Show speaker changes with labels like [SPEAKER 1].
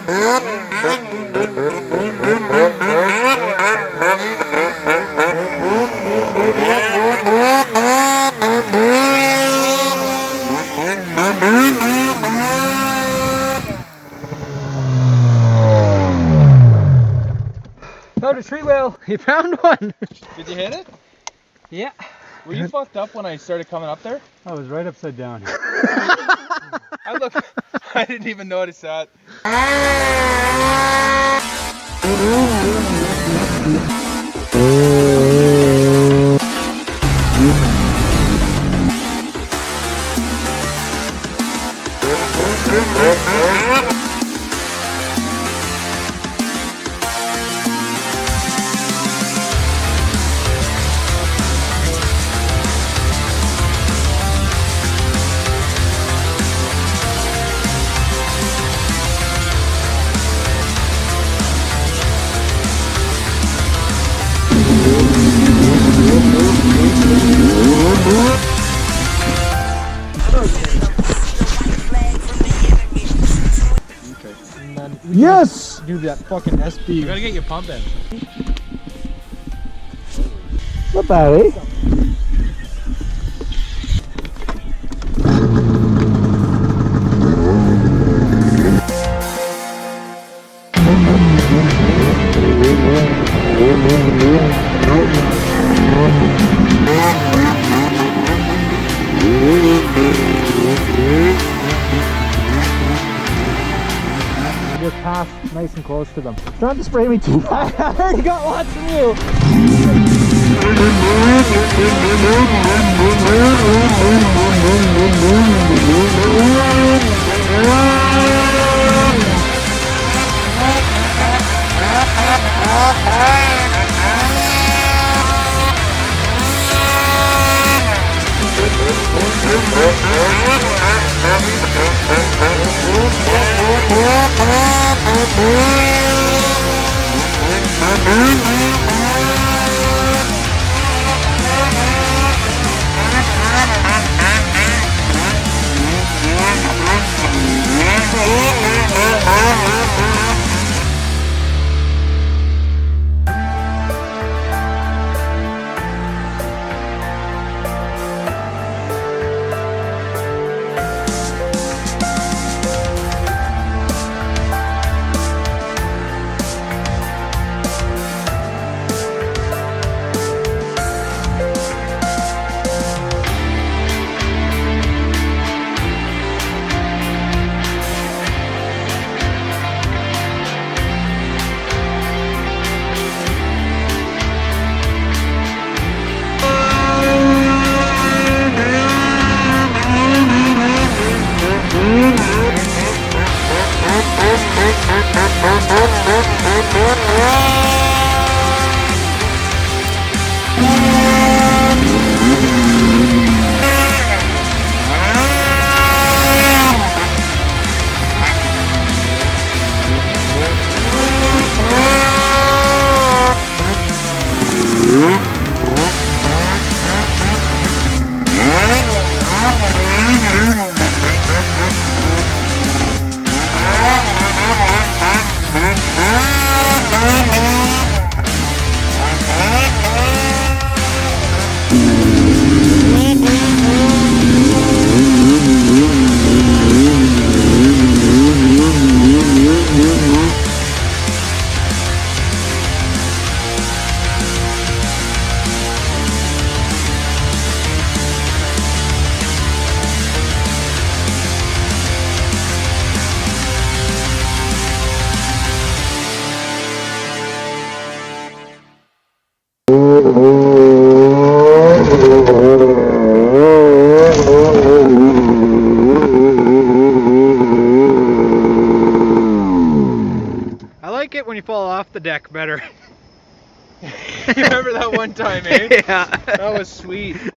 [SPEAKER 1] Found a tree whale. You found one.
[SPEAKER 2] Did you hit it?
[SPEAKER 1] Yeah.
[SPEAKER 2] Were you fucked up when I started coming up there?
[SPEAKER 3] I was right upside down here.
[SPEAKER 2] I didn't even notice that.
[SPEAKER 3] Yes!
[SPEAKER 1] Do that fucking SB.
[SPEAKER 2] You gotta get your pump in.
[SPEAKER 3] Not bad, eh?
[SPEAKER 1] Just passed nice and close to them. Trying to spray me too much. I already got lots of you. I like it when you fall off the deck better.
[SPEAKER 2] You remember that one time, eh?
[SPEAKER 1] Yeah.
[SPEAKER 2] That was sweet.